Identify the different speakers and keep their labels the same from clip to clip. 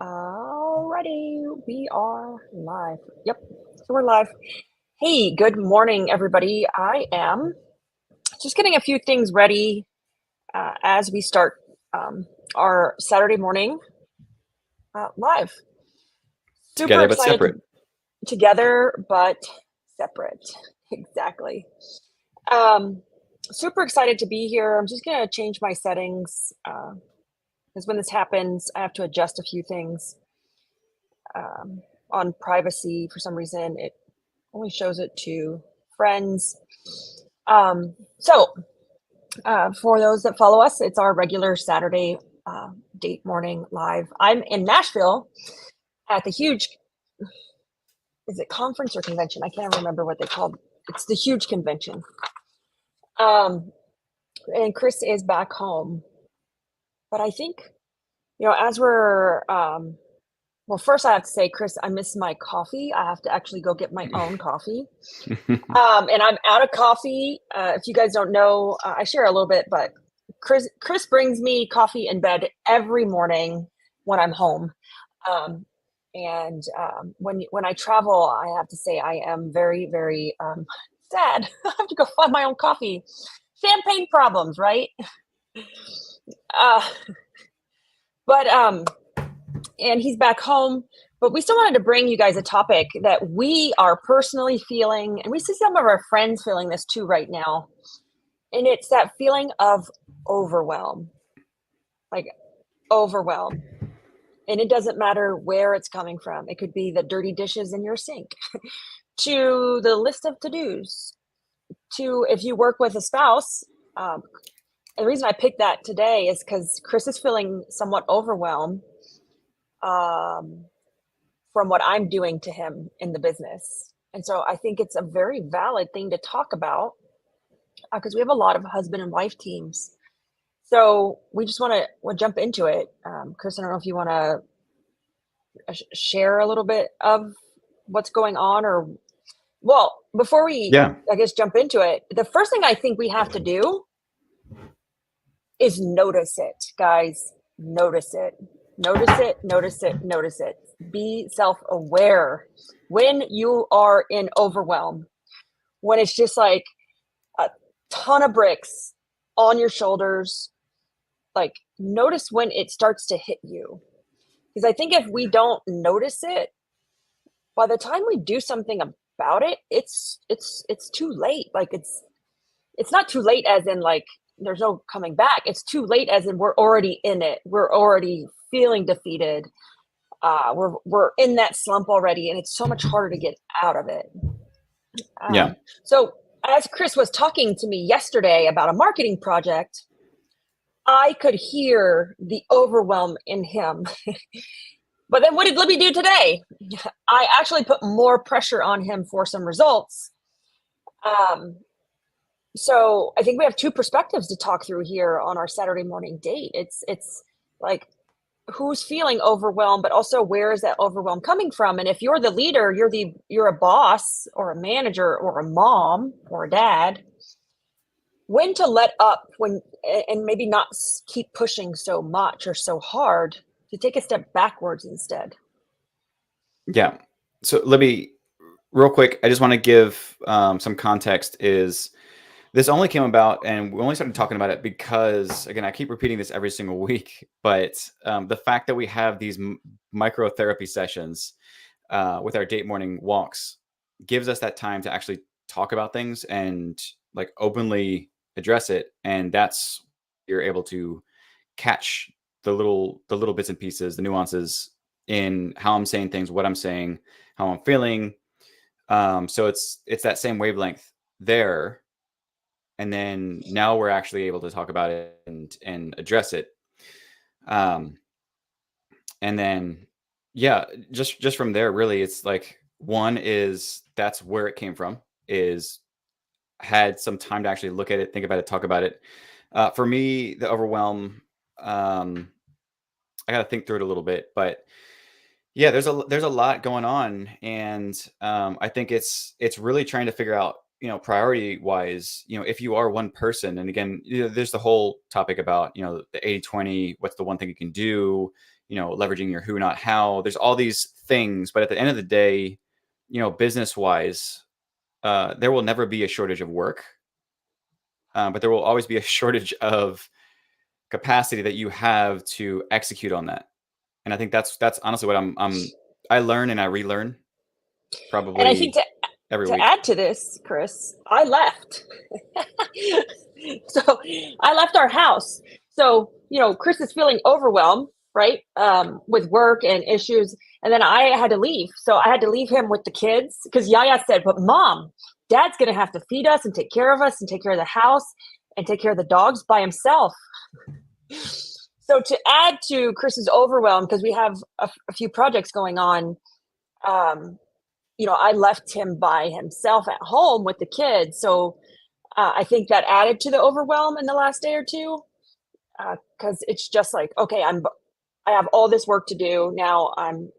Speaker 1: Alrighty, we are live. Yep, so we're live. Hey, good morning, everybody. I am just getting a few things ready as we start our Saturday morning live. Super
Speaker 2: Together but
Speaker 1: excited to
Speaker 2: separate.
Speaker 1: together, but separate. Exactly. Um, Super excited to be here. I'm just gonna change my settings because when this happens, I have to adjust a few things on privacy. For some reason, it only shows it to friends. So for those that follow us, it's our regular Saturday date morning live. I'm in Nashville at the huge, is it conference or convention? I can't remember what they called. It's the huge convention. Um, and Chris is back home. But I think, as we're well, first I have to say, Chris, I miss my coffee. I have to actually go get my own coffee. And I'm out of coffee. If you guys don't know, I share a little bit, but Chris brings me coffee in bed every morning when I'm home. Um, and when I travel, I have to say I am very, very sad. I have to go find my own coffee. Champagne problems, right? Uh, but and he's back home. But we still wanted to bring you guys a topic that we are personally feeling, and we see some of our friends feeling this too right now. And it's that feeling of overwhelm, like overwhelm. And it doesn't matter where it's coming from. It could be the dirty dishes in your sink, to the list of to dos, to if you work with a spouse. Um, and the reason I picked that today is because Chris is feeling somewhat overwhelmed um, from what I'm doing to him in the business. And so I think it's a very valid thing to talk about because we have a lot of husband and wife teams. So we just want to we'll jump into it. Chris, I don't know if you want to share a little bit of what's going on, or well, before we,
Speaker 2: Yeah.
Speaker 1: I guess, jump into it, the first thing I think we have to do is notice it, guys. Notice it. Notice it, notice it, notice it. Be self aware when you are in overwhelm, when it's just like a ton of bricks on your shoulders. Like, notice when it starts to hit you. Because I think if we don't notice it, by the time we do something about it, it's too late. Like it's not too late as in like there's no coming back. It's too late as in we're already in it. We're already feeling defeated. We're in that slump already, and it's so much harder to get out of it.
Speaker 2: Yeah.
Speaker 1: So as Chris was talking to me yesterday about a marketing project, I could hear the overwhelm in him. But then what did Libby do today? I actually put more pressure on him for some results. Um, so I think we have two perspectives to talk through here on our Saturday morning date. It's like who's feeling overwhelmed, but also where is that overwhelm coming from? And if you're the leader, you're a boss or a manager or a mom or a dad, when to let up when and maybe not keep pushing so much or so hard, to take a step backwards instead.
Speaker 2: Yeah. So Libby, real quick, I just want to give some context. Is this only came about, and we only started talking about it because, again, I keep repeating this every single week, but the fact that we have these micro therapy sessions with our date morning walks gives us that time to actually talk about things and like openly address it, and that's you're able to catch the little bits and pieces, the nuances in how I'm saying things, what I'm saying, how I'm feeling. So it's that same wavelength there, and then now we're actually able to talk about it and address it. Um, and then yeah, just from there, really, it's like one is that's where it came from. Is had some time to actually look at it, think about it, talk about it. For me, the overwhelm. I got to think through it a little bit, but yeah, there's a lot going on, and I think it's really trying to figure out, priority wise, if you are one person, and again, there's the whole topic about, the 80/20. What's the one thing you can do? leveraging your who, not how. There's all these things, but at the end of the day, business wise, there will never be a shortage of work, but there will always be a shortage of capacity that you have to execute on that. And I think that's honestly what I learn and I relearn
Speaker 1: And I think
Speaker 2: probably every
Speaker 1: to
Speaker 2: week.
Speaker 1: add to this, Chris, I left. So I left our house. So, Chris is feeling overwhelmed, right? With work and issues. And then I had to leave. So I had to leave him with the kids because Yaya said, but Mom, Dad's going to have to feed us and take care of us and take care of the house and take care of the dogs by himself. So to add to Chris's overwhelm, because we have a few projects going on, I left him by himself at home with the kids. So I think that added to the overwhelm in the last day or two, because it's just like, okay, I have all this work to do now. I'm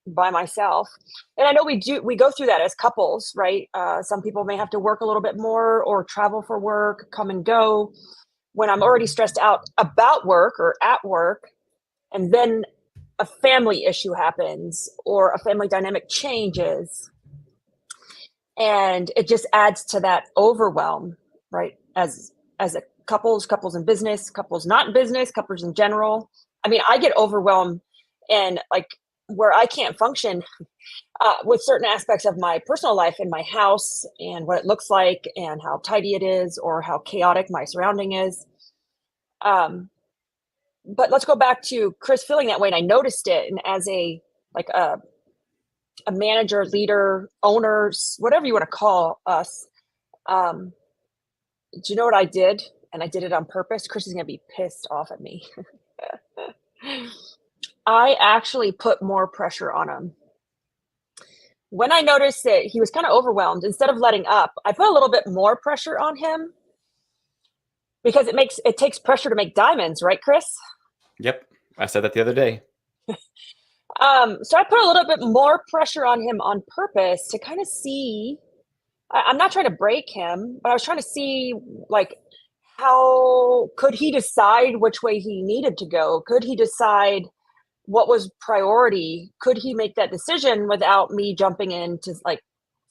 Speaker 1: by myself, and I know we go through that as couples, right? Some people may have to work a little bit more or travel for work, come and go. When I'm already stressed out about work or at work, and then a family issue happens or a family dynamic changes, and it just adds to that overwhelm, right? As a couples in business, couples not in business, couples in general. I mean, I get overwhelmed and like where I can't function with certain aspects of my personal life in my house and what it looks like and how tidy it is or how chaotic my surrounding is. But let's go back to Chris feeling that way, and I noticed it, and as a manager, leader, owners, whatever you want to call us, do you know what I did? And I did it on purpose. Chris is going to be pissed off at me. I actually put more pressure on him. When I noticed that he was kind of overwhelmed, instead of letting up, I put a little bit more pressure on him because it takes pressure to make diamonds, right, Chris?
Speaker 2: Yep. I said that the other day.
Speaker 1: So I put a little bit more pressure on him on purpose to kind of see. I'm not trying to break him, but I was trying to see like how could he decide which way he needed to go? Could he decide what was priority? Could he make that decision without me jumping in to like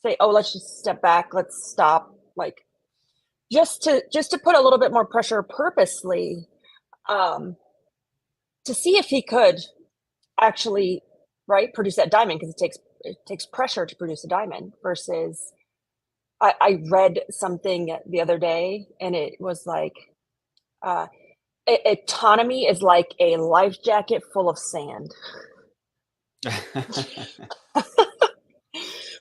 Speaker 1: say, oh, let's just step back, let's stop, like just to put a little bit more pressure purposely, to see if he could actually produce that diamond, because it takes pressure to produce a diamond versus I read something the other day and it was like autonomy is like a life jacket full of sand.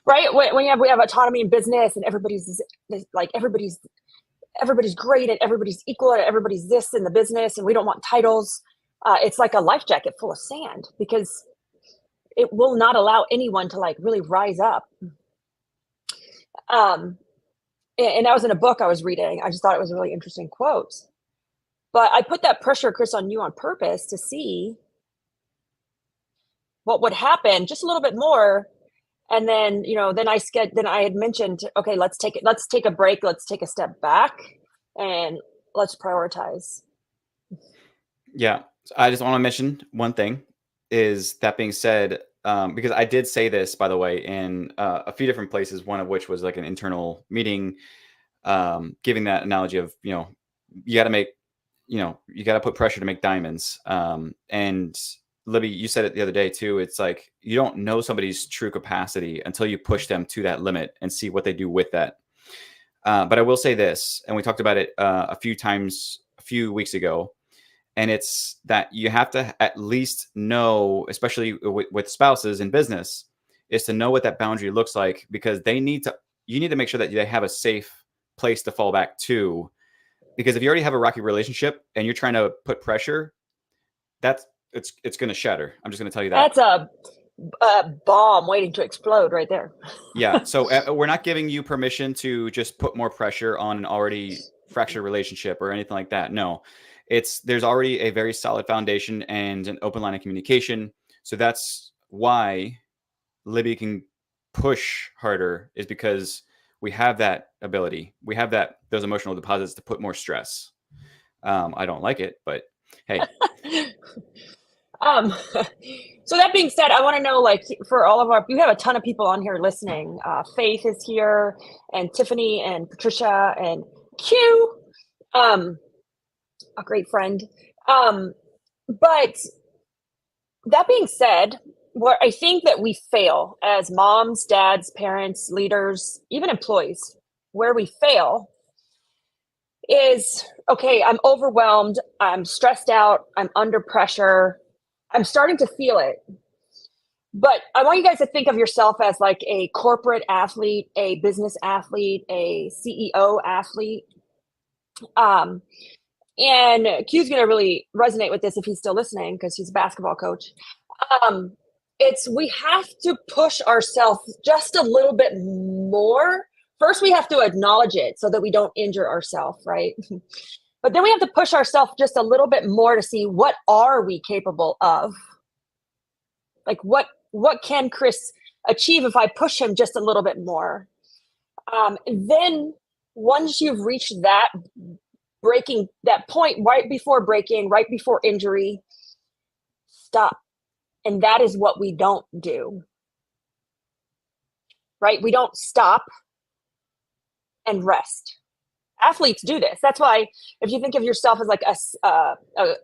Speaker 1: Right, when we have autonomy in business and everybody's like everybody's great and everybody's equal and everybody's this in the business and we don't want titles. It's like a life jacket full of sand because it will not allow anyone to like really rise up. And that was in a book I was reading. I just thought it was a really interesting quote. But I put that pressure, Chris, on you on purpose to see what would happen just a little bit more. And then, then I had mentioned, okay, let's take a break. Let's take a step back and let's prioritize.
Speaker 2: Yeah. I just want to mention one thing is that being said, because I did say this, by the way, in a few different places, one of which was like an internal meeting, giving that analogy of, you got to make, you got to put pressure to make diamonds. And Libby, you said it the other day too. It's like, you don't know somebody's true capacity until you push them to that limit and see what they do with that. But I will say this, and we talked about it a few weeks ago, and it's that you have to at least know, especially with spouses in business, is to know what that boundary looks like, because you need to make sure that they have a safe place to fall back to. Because if you already have a rocky relationship and you're trying to put pressure, it's going to shatter. I'm just going to tell you that.
Speaker 1: That's a bomb waiting to explode right there.
Speaker 2: Yeah. So we're not giving you permission to just put more pressure on an already fractured relationship or anything like that. No, there's already a very solid foundation and an open line of communication. So that's why Libby can push harder, is because we have that ability. We have those emotional deposits to put more stress. I don't like it, but hey.
Speaker 1: Um, so that being said, I want to know, like, for all of our, we have a ton of people on here listening. Faith is here, and Tiffany, and Patricia, and Q, um, a great friend. But that being said, where I think that we fail as moms, dads, parents, leaders, even employees, where we fail is, okay, I'm overwhelmed, I'm stressed out, I'm under pressure, I'm starting to feel it. But I want you guys to think of yourself as like a corporate athlete, a business athlete, a CEO athlete. Um, and Q's going to really resonate with this if he's still listening because he's a basketball coach. Um, it's we have to push ourselves just a little bit more. First, we have to acknowledge it so that we don't injure ourselves, right? But then we have to push ourselves just a little bit more to see what are we capable of. Like what can Chris achieve if I push him just a little bit more? Then once you've reached that breaking that point, right before breaking, right before injury, stop. And that is what we don't do. Right? We don't stop and rest. Athletes do this. That's why if you think of yourself as like a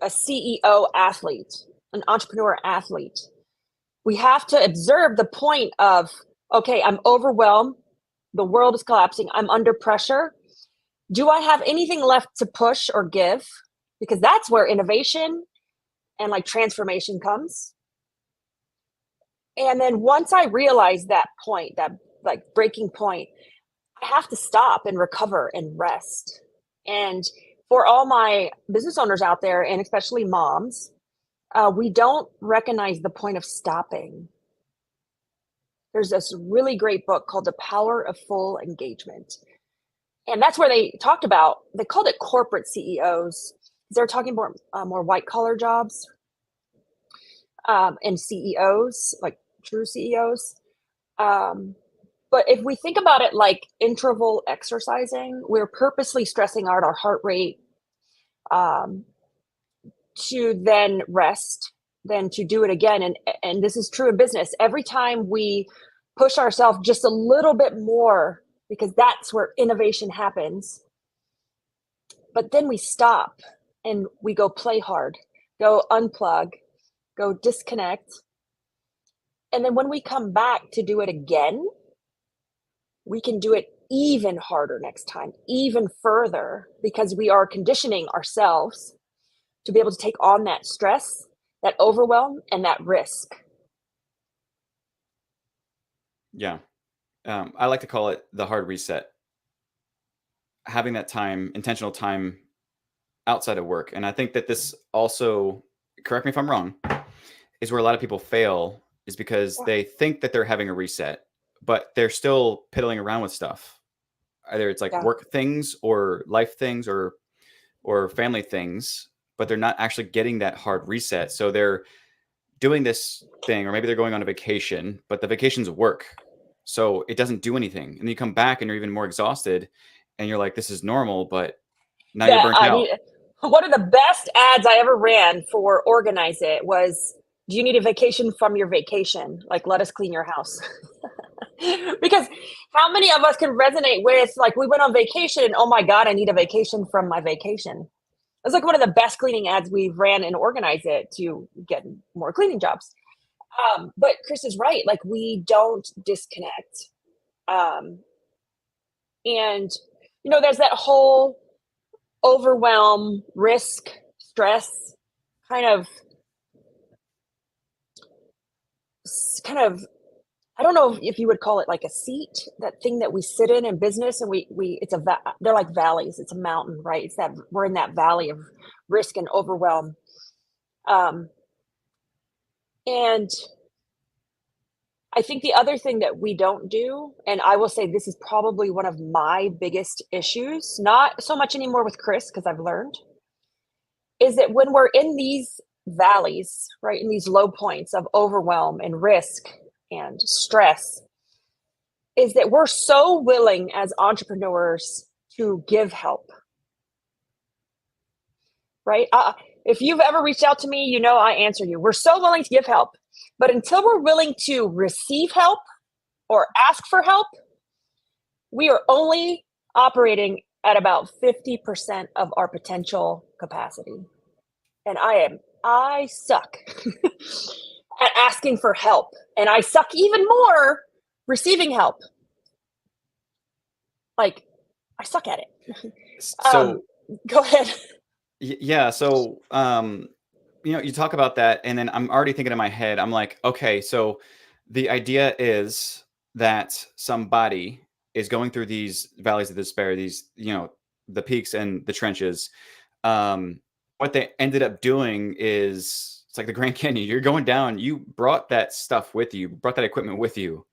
Speaker 1: CEO athlete, an entrepreneur athlete, we have to observe the point of, okay, I'm overwhelmed. The world is collapsing. I'm under pressure. Do I have anything left to push or give? Because that's where innovation and like transformation comes. And then once I realize that point, that like breaking point, I have to stop and recover and rest. And for all my business owners out there, and especially moms, we don't recognize the point of stopping. There's this really great book called The Power of Full Engagement. And that's where they talked about, they called it corporate CEOs. They're talking more white collar jobs and CEOs, like true CEOs. But if we think about it like interval exercising, we're purposely stressing out our heart rate to then rest, then to do it again. And this is true in business. Every time we push ourselves just a little bit more, because that's where innovation happens. But then we stop and we go play hard, go unplug, go disconnect. And then when we come back to do it again, we can do it even harder next time, even further, because we are conditioning ourselves to be able to take on that stress, that overwhelm, and that risk.
Speaker 2: Yeah. I like to call it the hard reset. Having that time, intentional time outside of work. And I think that this also, correct me if I'm wrong, is where a lot of people fail is because
Speaker 1: Yeah.
Speaker 2: they think that they're having a reset, but they're still piddling around with stuff. Either it's like
Speaker 1: Yeah.
Speaker 2: work things or life things or family things, but they're not actually getting that hard reset. So they're doing this thing, or maybe they're going on a vacation, but the vacation's work. So it doesn't do anything. And then you come back and you're even more exhausted and you're like, this is normal, but now you're
Speaker 1: That
Speaker 2: burnt
Speaker 1: I
Speaker 2: out.
Speaker 1: need. One of the best ads I ever ran for Organize It was, do you need a vacation from your vacation? Like, let us clean your house. Because how many of us can resonate with, like, we went on vacation and, oh my God, I need a vacation from my vacation. It's like one of the best cleaning ads we've ran and Organize It to get more cleaning jobs. But Chris is right. Like, we don't disconnect. Um, and, there's that whole overwhelm, risk, stress, kind of, I don't know if you would call it like a seat, that thing that we sit in business, and they're like valleys. It's a mountain, right? It's that we're in that valley of risk and overwhelm. Um, and I think the other thing that we don't do, and I will say this is probably one of my biggest issues, not so much anymore with Chris, because I've learned, is that when we're in these valleys, right, in these low points of overwhelm and risk and stress, is that we're so willing as entrepreneurs to give help, right? If you've ever reached out to me, you know I answer you. We're so willing to give help. But until we're willing to receive help or ask for help, we are only operating at about 50% of our potential capacity. And I suck at asking for help. And I suck even more receiving help. Like, I suck at it.
Speaker 2: So
Speaker 1: Go ahead.
Speaker 2: yeah, so you talk about that, and then I'm already thinking in my head, I'm like, okay, so the idea is that somebody is going through these valleys of despair, these, the peaks and the trenches. What they ended up doing is it's like the Grand Canyon. You're going down, you brought that stuff with you, brought that equipment with you.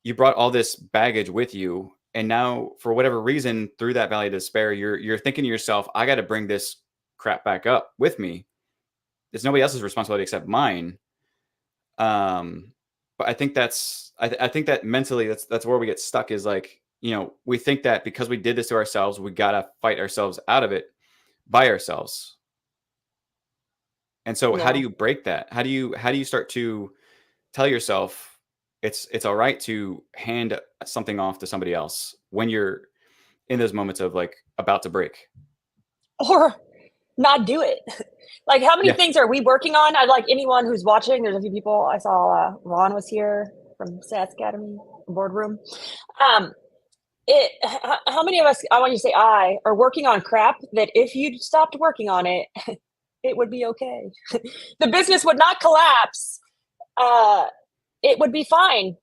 Speaker 2: You brought all this baggage with you, and now for whatever reason through that valley of despair, you're thinking to yourself, I got to bring this crap back up with me. It's nobody else's responsibility except mine. But I think I think that mentally that's where we get stuck, is like, we think that because we did this to ourselves, we gotta fight ourselves out of it by ourselves. And so how do
Speaker 1: Yeah.
Speaker 2: you break that? How do you start to tell yourself it's all right to hand something off to somebody else when you're in those moments of like about to break?
Speaker 1: Or not do it. Like, how many
Speaker 2: Yeah.
Speaker 1: things are we working on? I'd like anyone who's watching. There's a few people I saw. Ron was here from SAS Academy boardroom. Um, how many of us? I want you to say I are working on crap that if you stopped working on it, it would be okay. The business would not collapse. Uh, it would be fine.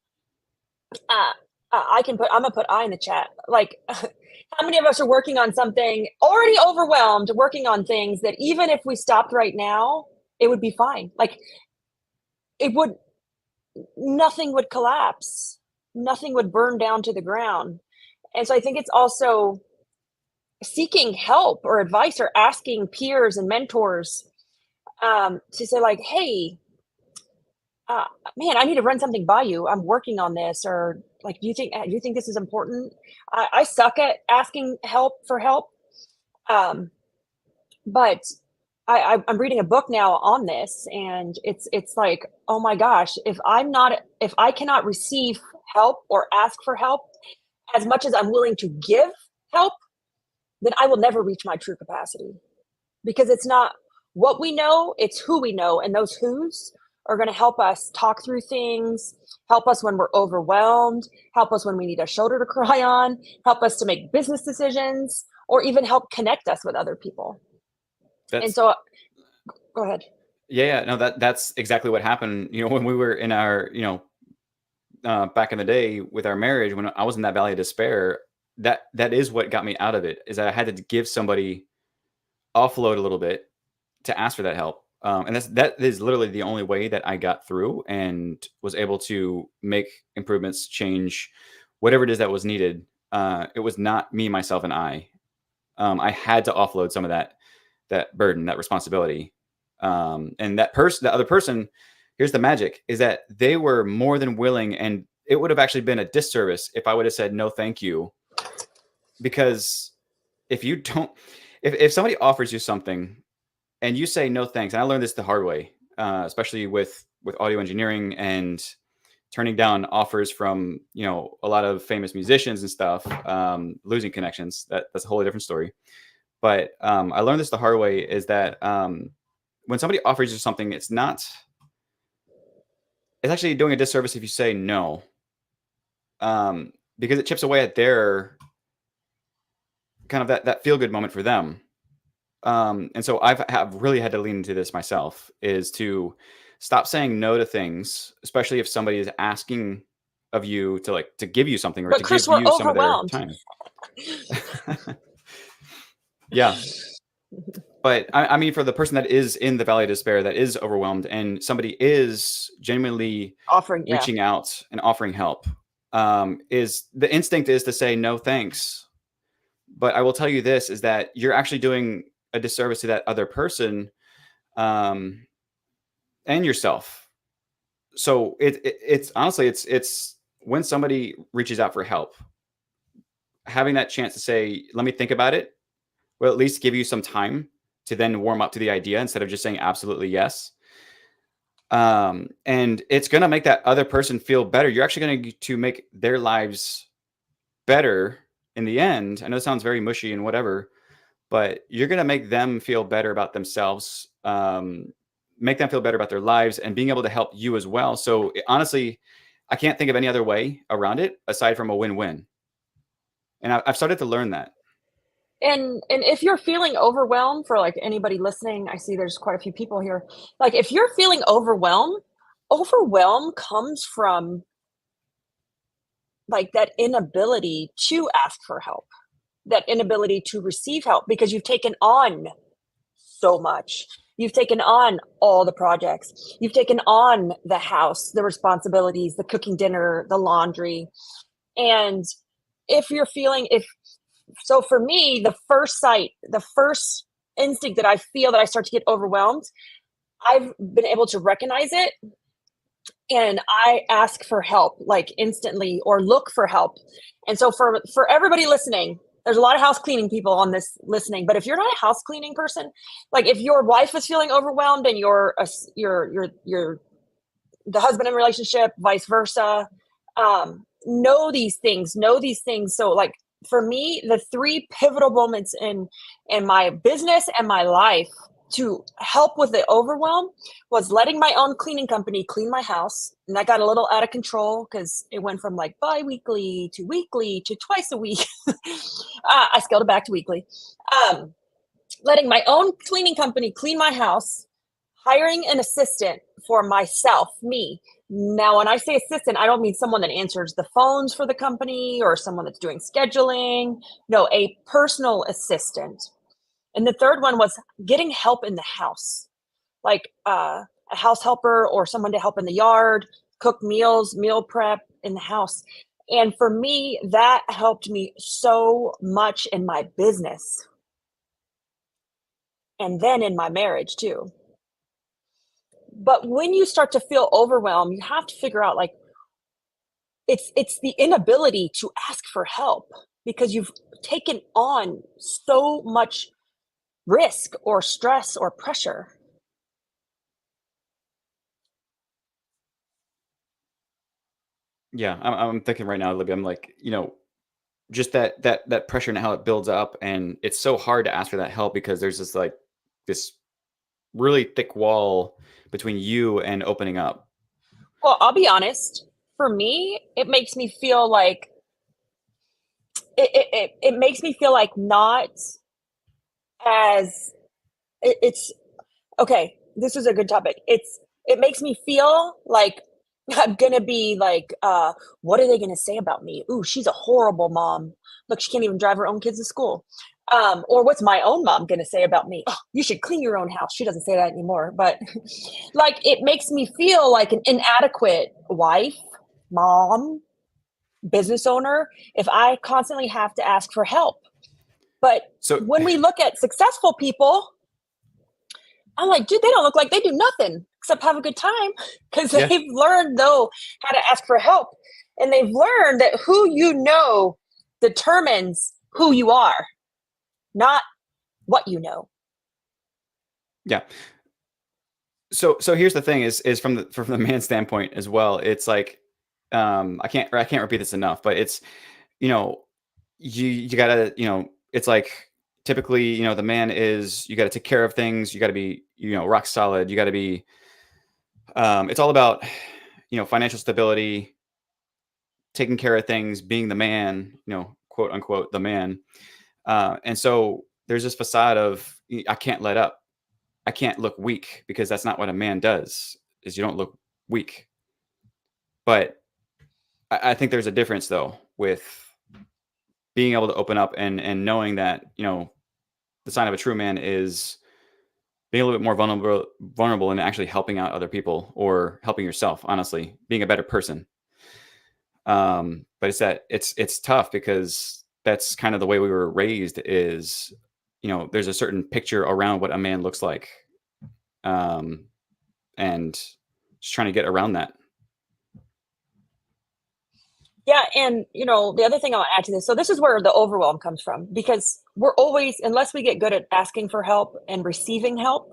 Speaker 1: Uh, I'm gonna put I in the chat. Like, how many of us are working on something already overwhelmed, working on things that even if we stopped right now, it would be fine. Like, it would, nothing would collapse, nothing would burn down to the ground. And so I think it's also seeking help or advice or asking peers and mentors to say, like, hey, uh, man, I need to run something by you. I'm working on this, or like, do you think this is important? I suck at asking help for help, um, but I'm reading a book now on this, and it's like, oh my gosh, if I cannot receive help or ask for help as much as I'm willing to give help, then I will never reach my true capacity, because it's not what we know, it's who we know. And those who's are going to help us talk through things, help us when we're overwhelmed, help us when we need a shoulder to cry on, help us to make business decisions, or even help connect us with other people. And
Speaker 2: That's
Speaker 1: so, go ahead.
Speaker 2: yeah, no, that's exactly what happened, when we were in our, back in the day with our marriage, when I was in that valley of despair. That is what got me out of it, is that I had to give somebody, offload a little bit to ask for that help. And that is literally the only way that I got through and was able to make improvements, change whatever it is that was needed. It was not me, myself, and I. I had to offload some of that burden, that responsibility. And the other person, here's the magic, is that they were more than willing, and it would have actually been a disservice if I would have said no, thank you, because if you don't, if somebody offers you something and you say no thanks, and I learned this the hard way, especially with audio engineering and turning down offers from a lot of famous musicians and stuff, losing connections. That's a wholly different story. But I learned this the hard way, is that when somebody offers you something, it's actually doing a disservice if you say no, because it chips away at their kind of that feel good moment for them. And so have really had to lean into this myself, is to stop saying no to things, especially if somebody is asking of you to give you something, or
Speaker 1: But
Speaker 2: to
Speaker 1: Chris,
Speaker 2: give
Speaker 1: we're
Speaker 2: you some of their
Speaker 1: overwhelmed.
Speaker 2: time. Yeah. But I mean, for the person that is in the valley of despair, that is overwhelmed, and somebody is genuinely
Speaker 1: Offering, yeah.
Speaker 2: reaching out and offering help, is the instinct is to say no thanks. But I will tell you this, is that you're actually doing a disservice to that other person, um, and yourself. So it's honestly, it's when somebody reaches out for help, having that chance to say, let me think about it, or at least give you some time to then warm up to the idea instead of just saying absolutely yes. And it's going to make that other person feel better. You're actually going to make their lives better in the end. I know it sounds very mushy and whatever, but you're going to make them feel better about themselves, make them feel better about their lives, and being able to help you as well. So honestly, I can't think of any other way around it aside from a win-win. And I've started to learn that.
Speaker 1: And if you're feeling overwhelmed, for like anybody listening, I see there's quite a few people here. Like if you're feeling overwhelmed, overwhelm comes from like that inability to ask for help, that inability to receive help because you've taken on so much. You've taken on all the projects. You've taken on the house, the responsibilities, the cooking dinner, the laundry. And if you're feeling, if so, for me, the first instinct that I feel that I start to get overwhelmed, I've been able to recognize it and I ask for help like instantly or look for help. And so for everybody listening, there's a lot of house cleaning people on this listening, but if you're not a house cleaning person, like if your wife is feeling overwhelmed and you're the husband in relationship, vice versa, know these things. So like for me, the three pivotal moments in my business and my life to help with the overwhelm was letting my own cleaning company clean my house. And that got a little out of control because it went from like bi-weekly to weekly to twice a week. I scaled it back to weekly. Letting my own cleaning company clean my house, hiring an assistant for myself, me. Now, when I say assistant, I don't mean someone that answers the phones for the company or someone that's doing scheduling. No, a personal assistant. And the third one was getting help in the house, like a house helper or someone to help in the yard, cook meals, meal prep in the house. And for me, that helped me so much in my business and then in my marriage too. But when you start to feel overwhelmed, you have to figure out like it's the inability to ask for help because you've taken on so much risk or stress or pressure.
Speaker 2: Yeah, I'm thinking right now, Libby. I'm like, just that pressure and how it builds up, and it's so hard to ask for that help because there's this really thick wall between you and opening up.
Speaker 1: Well, I'll be honest. For me, it makes me feel like it makes me feel like not as it's okay. This is a good topic. It makes me feel like I'm gonna be like, what are they gonna say about me? Ooh, she's a horrible mom. Look, she can't even drive her own kids to school. Or what's my own mom gonna say about me? Oh, you should clean your own house. She doesn't say that anymore, but like it makes me feel like an inadequate wife, mom, business owner if I constantly have to ask for help. But
Speaker 2: So
Speaker 1: when we look at successful people, I'm like, dude, they don't look like they do nothing except have a good time because
Speaker 2: yeah,
Speaker 1: they've learned though how to ask for help. And they've learned that who you know determines who you are, not what you know.
Speaker 2: yeah. So here's the thing: is from the man standpoint as well. It's like I can't repeat this enough, but it's you know you gotta it's like typically the man is you got to take care of things, you got to be rock solid, you got to be it's all about financial stability, taking care of things, being the man, quote unquote the man. And so there's this facade of I can't let up, I can't look weak because that's not what a man does. Is you don't look weak. But I think there's a difference though with being able to open up and knowing that the sign of a true man is being a little bit more vulnerable and actually helping out other people or helping yourself. Honestly, being a better person. But it's tough because that's kind of the way we were raised. Is there's a certain picture around what a man looks like, um, and just trying to get around that.
Speaker 1: Yeah, and the other thing I'll add to this, so this is where the overwhelm comes from, because we're always, unless we get good at asking for help and receiving help,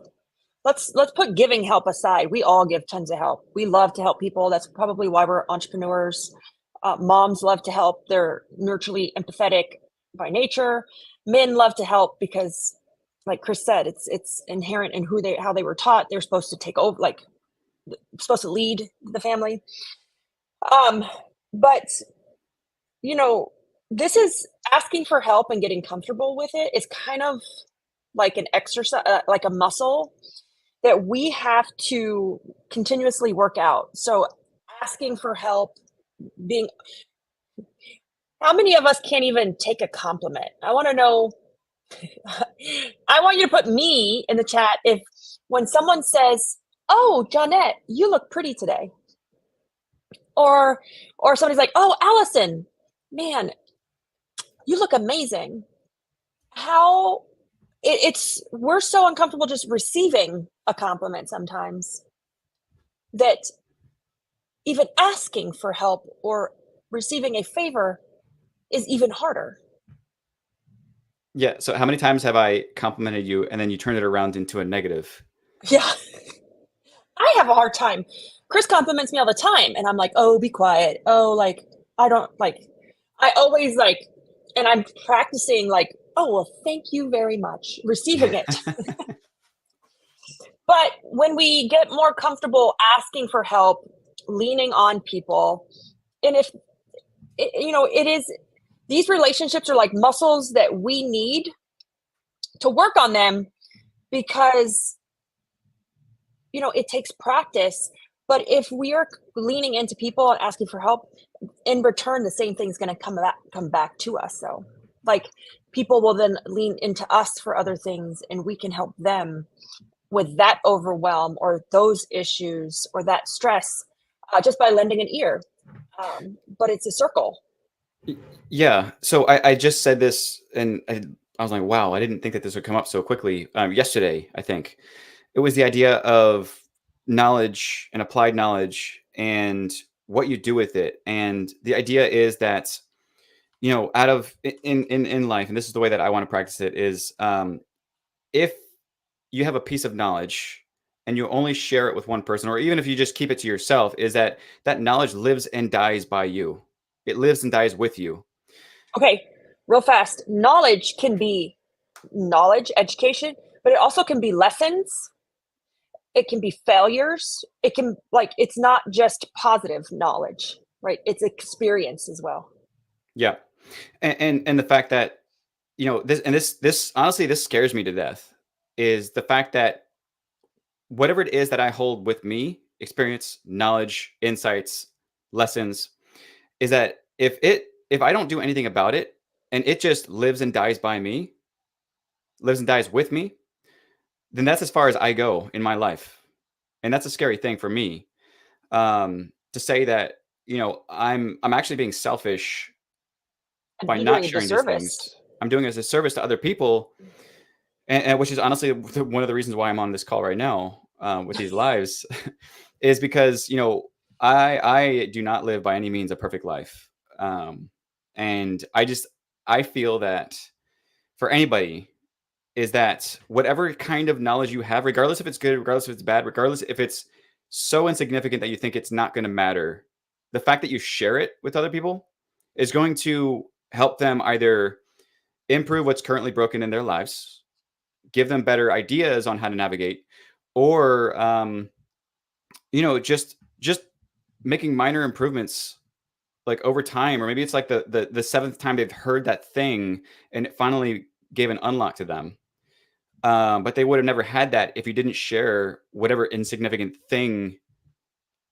Speaker 1: let's put giving help aside. We all give tons of help. We love to help people. That's probably why we're entrepreneurs. Moms love to help. They're nurturally empathetic by nature. Men love to help because, like Chris said, it's inherent in how they were taught. They're supposed to take over, like supposed to lead the family. Um, but you know, this is asking for help and getting comfortable with it is kind of like an exercise, like a muscle that we have to continuously work out. So asking for help, being how many of us can't even take a compliment? I want to know. I want you to put me in the chat if when someone says, "Oh, Johnette, you look pretty today," or somebody's like, "Oh, Allison, man, you look amazing." How it's we're so uncomfortable just receiving a compliment sometimes that even asking for help or receiving a favor is even harder.
Speaker 2: Yeah. So how many times have I complimented you and then you turn it around into a negative?
Speaker 1: Yeah, I have a hard time. Chris compliments me all the time, and I'm like, "Oh, be quiet." Oh, like I don't like. I always like, and I'm practicing like, "Oh, well, thank you very much," receiving it. But when we get more comfortable asking for help, leaning on people, and if it is, these relationships are like muscles that we need to work on them because it takes practice. But if we are leaning into people and asking for help, in return the same thing's going to come back to us. So like people will then lean into us for other things, and we can help them with that overwhelm or those issues or that stress, just by lending an ear. But it's a circle.
Speaker 2: Yeah. So I just said this and I was like, wow, I didn't think that this would come up so quickly. Yesterday, I think it was the idea of knowledge and applied knowledge and what you do with it. And the idea is that, out of in life, and this is the way that I want to practice it is, if you have a piece of knowledge and you only share it with one person, or even if you just keep it to yourself, is that that knowledge lives and dies by you. It lives and dies with you.
Speaker 1: Okay, real fast. Knowledge can be knowledge, education, but it also can be lessons. It can be failures. It can, like, it's not just positive knowledge, right? It's experience as well.
Speaker 2: Yeah. And the fact that, this honestly, this scares me to death, is the fact that whatever it is that I hold with me, experience, knowledge, insights, lessons, is that if I don't do anything about it and it just lives and dies by me, lives and dies with me, then that's as far as I go in my life. And that's a scary thing for me. To say that, I'm actually being selfish
Speaker 1: And
Speaker 2: by
Speaker 1: you're
Speaker 2: not
Speaker 1: doing a
Speaker 2: sharing these
Speaker 1: disservice.
Speaker 2: things. I'm doing it as a service to other people, and which is honestly one of the reasons why I'm on this call right now, with these lives, is because I do not live by any means a perfect life, and I feel that for anybody is that whatever kind of knowledge you have, regardless if it's good, regardless if it's bad, regardless if it's so insignificant that you think it's not going to matter, the fact that you share it with other people is going to help them either improve what's currently broken in their lives, give them better ideas on how to navigate, or just making minor improvements like over time, or maybe it's like the seventh time they've heard that thing and it finally gave an unlock to them. But they would have never had that if you didn't share whatever insignificant thing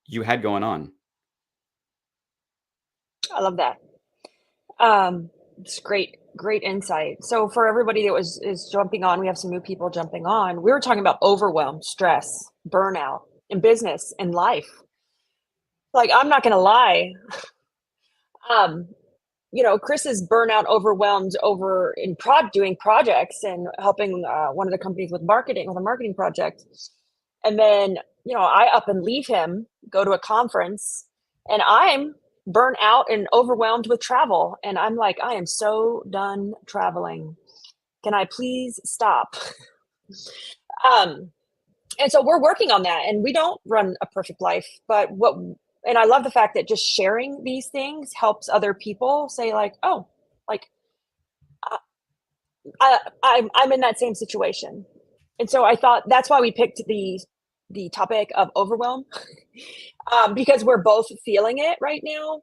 Speaker 2: you had going on.
Speaker 1: I love that. It's great insight. So for everybody that is jumping on, we have some new people jumping on. We were talking about overwhelm, stress, burnout in business and life. Like, I'm not going to lie. Um, Chris is burnout, overwhelmed over in doing projects and helping one of the companies with a marketing project. And then, I up and leave him, go to a conference, and I'm burnt out and overwhelmed with travel. And I'm like, I am so done traveling. Can I please stop? Um, and so we're working on that, and we don't run a perfect life, but and I love the fact that just sharing these things helps other people say like, oh, like I, I'm in that same situation. And so I thought that's why we picked the topic of overwhelm, because we're both feeling it right now.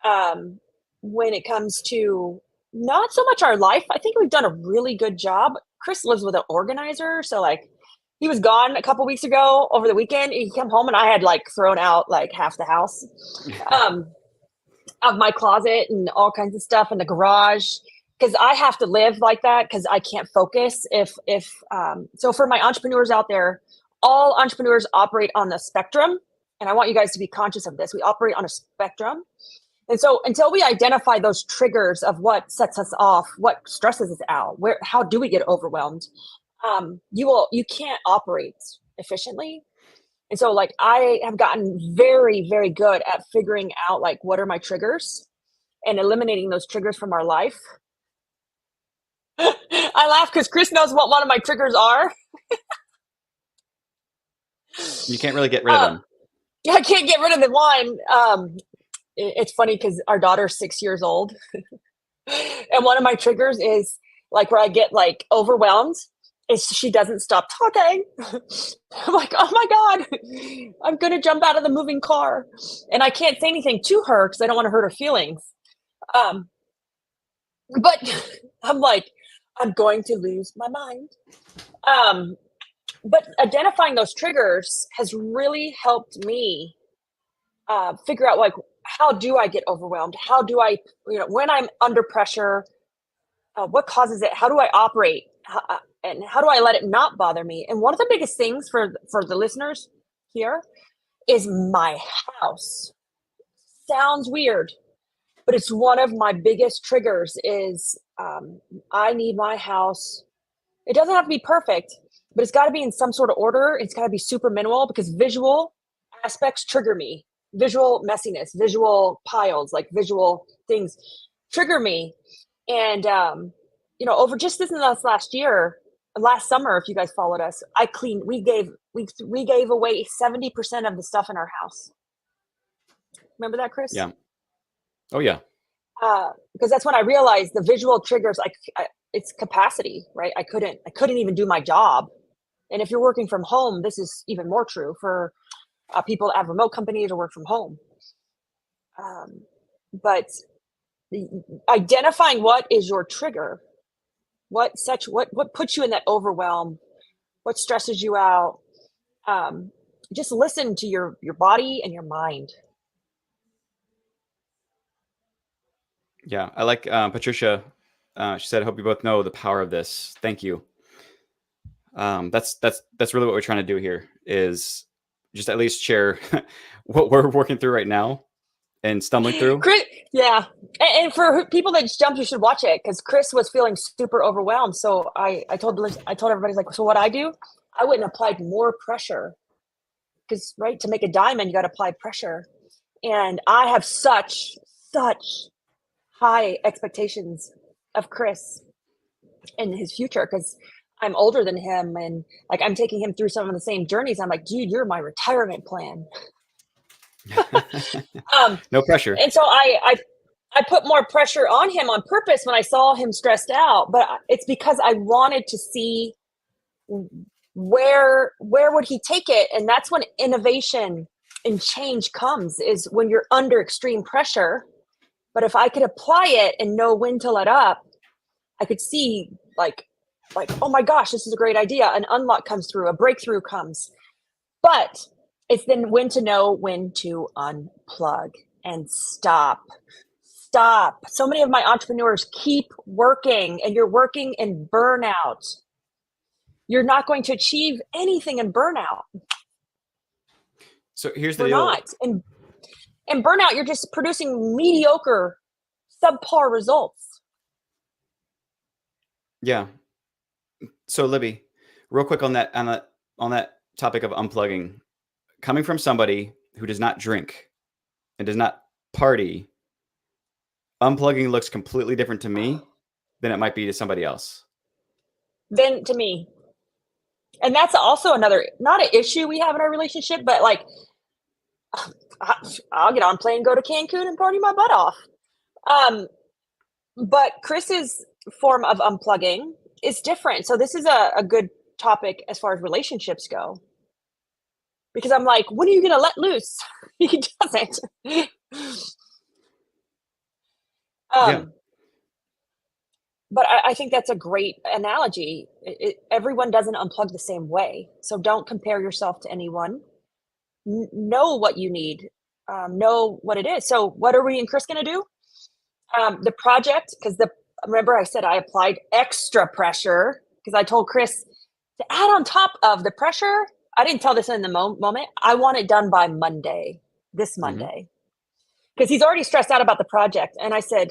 Speaker 1: Um, when it comes to not so much our life, I think we've done a really good job. Chris lives with an organizer, so like he was gone a couple weeks ago over the weekend. He came home and I had like thrown out like half the house. Um, of my closet and all kinds of stuff in the garage because I have to live like that because I can't focus if so for my entrepreneurs out there, all entrepreneurs operate on the spectrum, and I want you guys to be conscious of this. We operate on a spectrum. And so until we identify those triggers of what sets us off, what stresses us out, how do we get overwhelmed, you can't operate efficiently. And so like I have gotten very, very good at figuring out like what are my triggers and eliminating those triggers from our life. I laugh because Chris knows what one of my triggers are.
Speaker 2: You can't really get rid of them.
Speaker 1: I can't get rid of the one. It's funny because our daughter's 6 years old. And one of my triggers is like where I get like overwhelmed is she doesn't stop talking. I'm like, oh my God, I'm going to jump out of the moving car. And I can't say anything to her because I don't want to hurt her feelings. Um, but I'm like, I'm going to lose my mind. But identifying those triggers has really helped me figure out like, how do I get overwhelmed? How do I, when I'm under pressure, what causes it? How do I operate? And how do I let it not bother me? And one of the biggest things for the listeners here is my house. Sounds weird, but it's one of my biggest triggers is I need my house. It doesn't have to be perfect, but it's got to be in some sort of order. It's got to be super minimal because visual aspects trigger me. Visual messiness, visual piles, like visual things trigger me. And over just this last year, last summer, if you guys followed us, we gave away 70% of the stuff in our house. Remember that, Chris?
Speaker 2: Yeah. Oh yeah.
Speaker 1: Because that's when I realized the visual triggers, it's capacity, right? I couldn't even do my job. And if you're working from home, this is even more true for people that have remote companies or work from home. But identifying what is your trigger, what puts you in that overwhelm, what stresses you out. Just listen to your body and your mind.
Speaker 2: Yeah. I like Patricia. She said, "I hope you both know the power of this." Thank you. That's really what we're trying to do here is just at least share what we're working through right now and stumbling through.
Speaker 1: Yeah. And for people that just jumped, you should watch it because Chris was feeling super overwhelmed. So I told everybody like, so what I do, I went and applied more pressure because right to make a diamond, you got to apply pressure. And I have such high expectations of Chris and his future because I'm older than him and like I'm taking him through some of the same journeys. I'm like, dude, you're my retirement plan.
Speaker 2: No pressure.
Speaker 1: And so I put more pressure on him on purpose when I saw him stressed out, but it's because I wanted to see where would he take it. And that's when innovation and change comes, is when you're under extreme pressure. But if I could apply it and know when to let up, I could see like, oh my gosh, this is a great idea. An unlock comes through, a breakthrough comes. But it's then when to know when to unplug and stop. So many of my entrepreneurs keep working and you're working in burnout. You're not going to achieve anything in burnout.
Speaker 2: So here's the
Speaker 1: We're
Speaker 2: deal.
Speaker 1: not. In burnout, you're just producing mediocre, subpar results.
Speaker 2: Yeah. So Libby, real quick on that topic of unplugging, coming from somebody who does not drink and does not party, unplugging looks completely different to me than it might be to somebody else.
Speaker 1: Then to me, and that's also another, not an issue we have in our relationship, but like, I'll get on a plane, go to Cancun and party my butt off. Um, but Chris's form of unplugging is different. So this is a good topic as far as relationships go. Because I'm like, when are you going to let loose? He doesn't.
Speaker 2: Yeah.
Speaker 1: But I think that's a great analogy. Everyone doesn't unplug the same way. So don't compare yourself to anyone. Know what you need. Know what it is. So what are we and Chris going to do? The project, because remember I said I applied extra pressure because I told Chris to add on top of the pressure. I didn't tell this in the moment. I want it done by Monday, this Monday, because he's already stressed out about the project. And I said,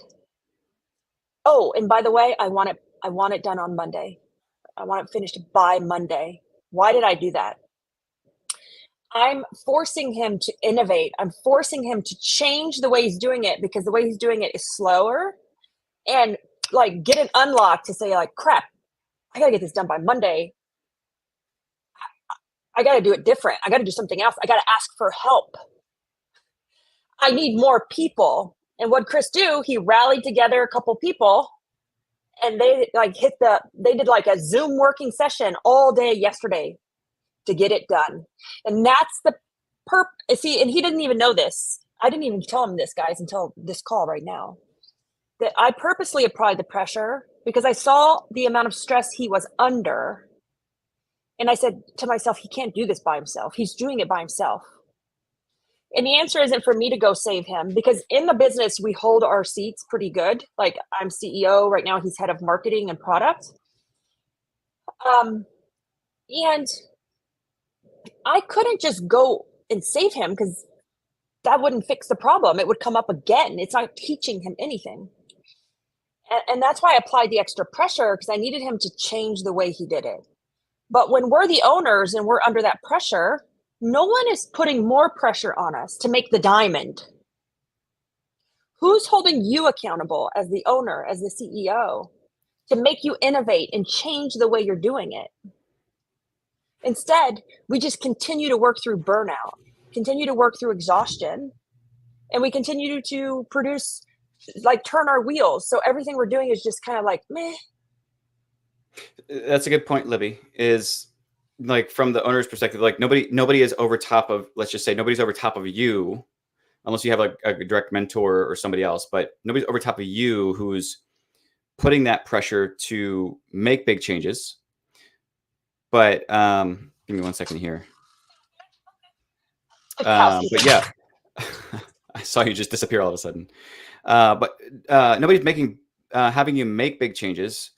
Speaker 1: oh, and by the way, I want it done on Monday. I want it finished by Monday. Why did I do that? I'm forcing him to innovate. I'm forcing him to change the way he's doing it because the way he's doing it is slower, and like get an unlock to say like, crap, I got to get this done by Monday. I got to do it different. I got to do something else. I got to ask for help. I need more people. And what Chris do? He rallied together a couple people, and they did like a Zoom working session all day yesterday to get it done. And that's the see, and he didn't even know this. I didn't even tell him this, guys, until this call right now. That I purposely applied the pressure because I saw the amount of stress he was under. And I said to myself, he can't do this by himself. He's doing it by himself. And the answer isn't for me to go save him, because in the business, we hold our seats pretty good. Like, I'm CEO right now. He's head of marketing and product. And I couldn't just go and save him because that wouldn't fix the problem. It would come up again. It's not teaching him anything. And that's why I applied the extra pressure, because I needed him to change the way he did it. But when we're the owners and we're under that pressure, no one is putting more pressure on us to make the diamond. Who's holding you accountable as the owner, as the CEO, to make you innovate and change the way you're doing it? Instead, we just continue to work through burnout, continue to work through exhaustion, and we continue to produce, like, turn our wheels. So everything we're doing is just kind of like, meh.
Speaker 2: That's a good point, Libby. Is like from the owner's perspective, like nobody is over top of, let's just say nobody's over top of you, unless you have like a direct mentor or somebody else, but nobody's over top of you who's putting that pressure to make big changes. But give me 1 second here. But yeah, I saw you just disappear all of a sudden. But nobody's having you make big changes.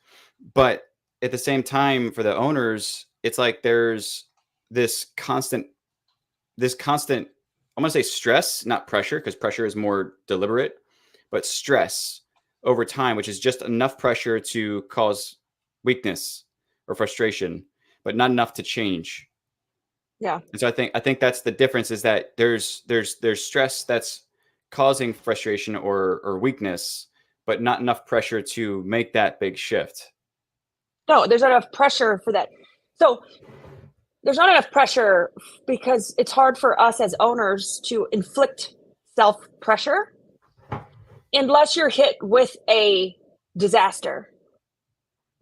Speaker 2: But at the same time, for the owners, it's like there's this constant, I'm going to say stress, not pressure, because pressure is more deliberate, but stress over time, which is just enough pressure to cause weakness or frustration, but not enough to change.
Speaker 1: Yeah.
Speaker 2: And so I think that's the difference, is that there's stress that's causing frustration or weakness, but not enough pressure to make that big shift.
Speaker 1: No, there's not enough pressure for that. So there's not enough pressure because it's hard for us as owners to inflict self-pressure unless you're hit with a disaster.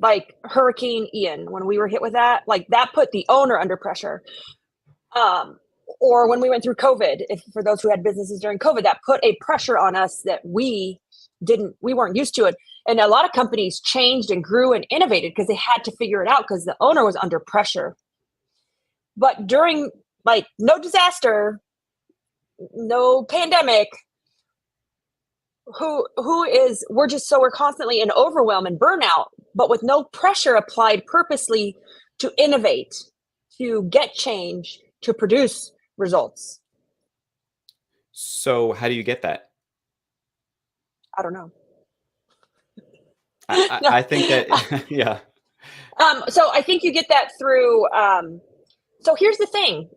Speaker 1: Like Hurricane Ian, when we were hit with that, like that put the owner under pressure. Or when we went through COVID, for those who had businesses during COVID, that put a pressure on us that we weren't used to it. And a lot of companies changed and grew and innovated because they had to figure it out because the owner was under pressure. But during, like, no disaster, no pandemic, we're constantly in overwhelm and burnout, but with no pressure applied purposely to innovate, to get change, to produce results.
Speaker 2: So how do you get that?
Speaker 1: I don't know.
Speaker 2: I think that, yeah.
Speaker 1: So I think you get that through, so here's the thing.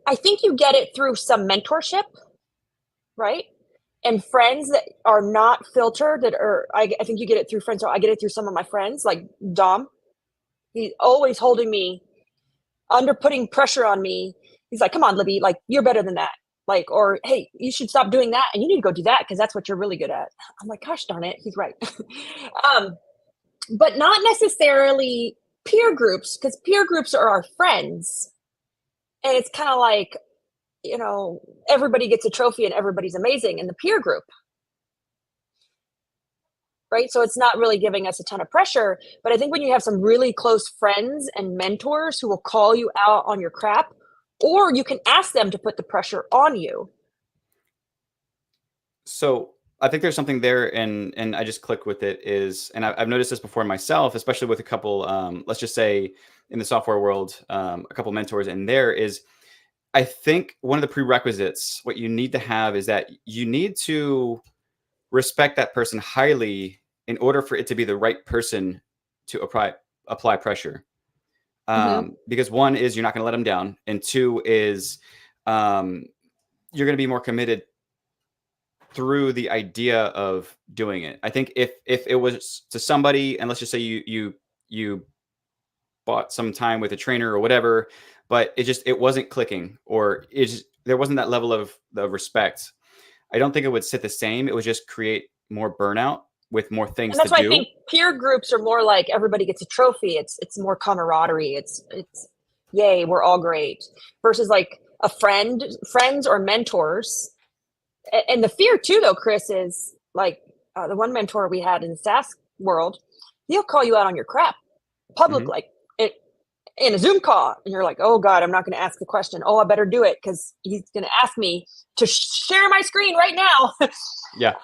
Speaker 1: I think you get it through some mentorship, right? And friends that are not filtered, that are, I think you get it through friends. So I get it through some of my friends, like Dom. He's always holding me under, putting pressure on me. He's like, come on, Libby, like, you're better than that. Like, or, hey, you should stop doing that and you need to go do that because that's what you're really good at. I'm like, gosh darn it, he's right. But not necessarily peer groups, because peer groups are our friends. And it's kind of like, everybody gets a trophy and everybody's amazing in the peer group. Right. So it's not really giving us a ton of pressure. But I think when you have some really close friends and mentors who will call you out on your crap, or you can ask them to put the pressure on you.
Speaker 2: So I think there's something there, and I just click with it is, and I've noticed this before myself, especially with a couple, let's just say in the software world, a couple mentors, and there is, I think one of the prerequisites, what you need to have is that you need to respect that person highly in order for it to be the right person to apply pressure. Because one is you're not going to let them down, and two is you're going to be more committed through the idea of doing it. I think if it was to somebody, and let's just say you bought some time with a trainer or whatever, but it wasn't clicking, or there wasn't that level of the respect. I don't think it would sit the same. It would just create more burnout with more things
Speaker 1: And that's
Speaker 2: to
Speaker 1: why
Speaker 2: do.
Speaker 1: I think peer groups are more like everybody gets a trophy. It's more camaraderie. It's yay, we're all great. Versus like friends or mentors. And the fear too, though, Chris, is like the one mentor we had in the SaaS world, he'll call you out on your crap public, like in a Zoom call, and you're like, oh God, I'm not going to ask the question. Oh, I better do it because he's going to ask me to share my screen right now.
Speaker 2: Yeah.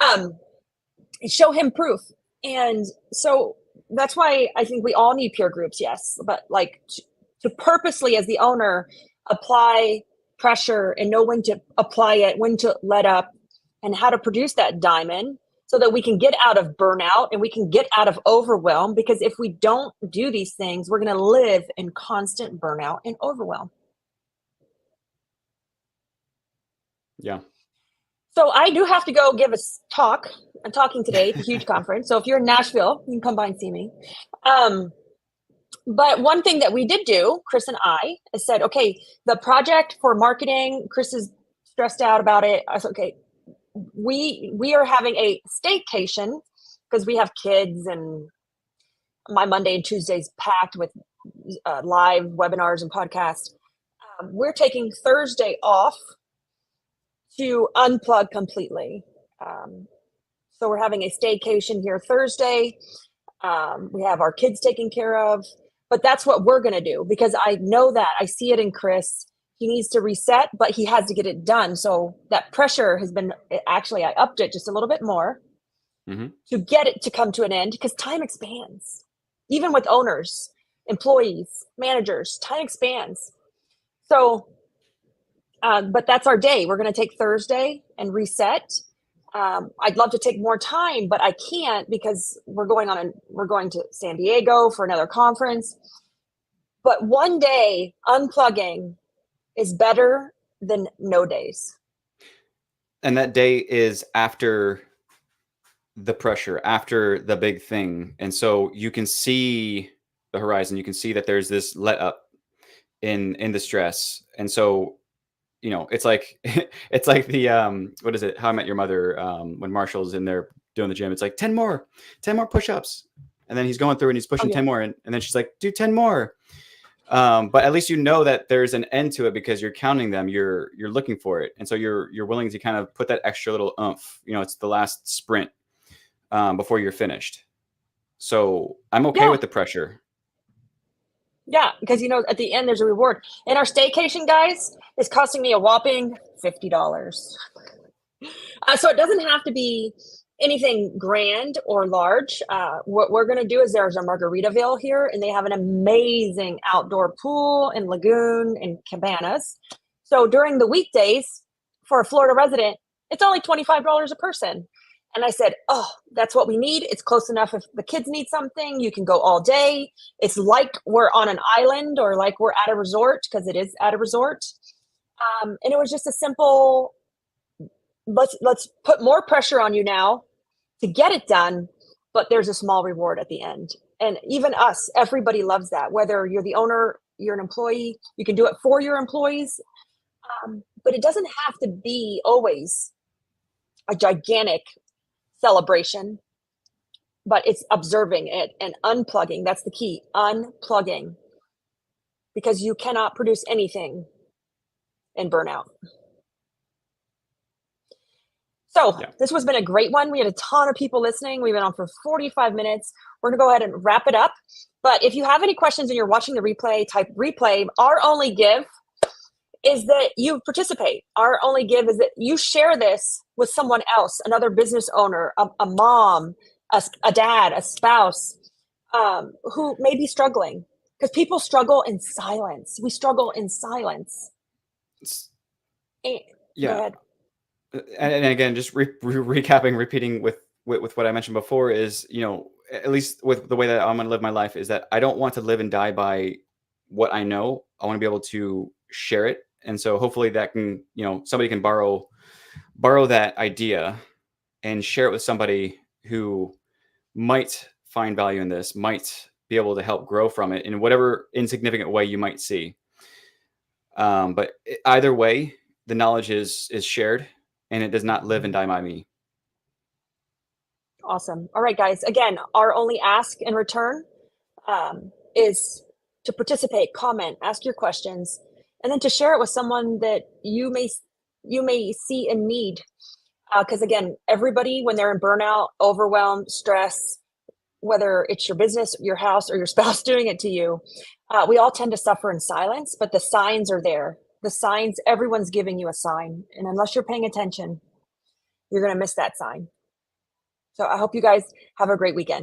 Speaker 1: Show him proof. And so that's why I think we all need peer groups, yes, but like to purposely, as the owner, apply pressure and know when to apply it, when to let up, and how to produce that diamond so that we can get out of burnout and we can get out of overwhelm. Because if we don't do these things, we're going to live in constant burnout and overwhelm.
Speaker 2: Yeah.
Speaker 1: So I do have to go give a talk. I'm talking today at the huge conference. So if you're in Nashville, you can come by and see me. But one thing that we did do, Chris and I, is said, okay, the project for marketing, Chris is stressed out about it. I said, okay, we are having a staycation because we have kids, and my Monday and Tuesdays packed with live webinars and podcasts. We're taking Thursday off to unplug completely. So we're having a staycation here Thursday. We have our kids taken care of, but that's what we're going to do because I know that I see it in Chris. He needs to reset, but he has to get it done. So that pressure has been, actually, I upped it just a little bit more to get it to come to an end because time expands. Even with owners, employees, managers, time expands. So, but that's our day. We're going to take Thursday and reset. I'd love to take more time, but I can't because we're going to San Diego for another conference. But one day unplugging is better than no days.
Speaker 2: And that day is after the pressure, after the big thing. And so you can see the horizon. You can see that there's this let up in the stress. And so, it's like it's like the what is it? How I Met Your Mother, when Marshall's in there doing the gym. It's like 10 more push-ups. And then he's going through and he's pushing 10 more. And then she's like, do 10 more. But at least that there's an end to it because you're counting them, you're looking for it. And so you're willing to kind of put that extra little oomph, it's the last sprint before you're finished. So I'm okay with the pressure.
Speaker 1: Yeah, because at the end there's a reward. And our staycation, guys, is costing me a whopping $50. So it doesn't have to be anything grand or large. What we're going to do is there's a Margaritaville here, and they have an amazing outdoor pool and lagoon and cabanas. So during the weekdays, for a Florida resident, it's only $25 a person. And I said, oh, that's what we need. It's close enough. If the kids need something, you can go all day. It's like we're on an island or like we're at a resort, because it is at a resort. And it was just a simple let's put more pressure on you now to get it done, but there's a small reward at the end. And even us, everybody loves that. Whether you're the owner, you're an employee, you can do it for your employees. But it doesn't have to be always a gigantic celebration, but it's observing it and unplugging. That's the key, unplugging, because you cannot produce anything in burnout. So
Speaker 2: Yeah.
Speaker 1: this has been a great one. We had a ton of people listening. We've been on for 45 minutes. We're going to go ahead and wrap it up. But if you have any questions and you're watching the replay, type replay. Our only give is that you participate. Our only give is that you share this with someone else, another business owner, a mom, a dad, a spouse, who may be struggling. Because people struggle in silence. We struggle in silence. Go
Speaker 2: Yeah.
Speaker 1: ahead.
Speaker 2: And again, just recapping, repeating with what I mentioned before is, at least with the way that I'm going to live my life, is that I don't want to live and die by what I know. I want to be able to share it. And so hopefully that can, somebody can borrow that idea and share it with somebody who might find value in this, might be able to help grow from it in whatever insignificant way you might see. But either way, the knowledge is shared, and it does not live and die by me.
Speaker 1: Awesome. All right, guys. Again, our only ask in return is to participate, comment, ask your questions, and then to share it with someone that you may see in need. Because again, everybody, when they're in burnout, overwhelm, stress, whether it's your business, your house, or your spouse doing it to you, we all tend to suffer in silence, but the signs are there. The signs, everyone's giving you a sign. And unless you're paying attention, you're going to miss that sign. So I hope you guys have a great weekend.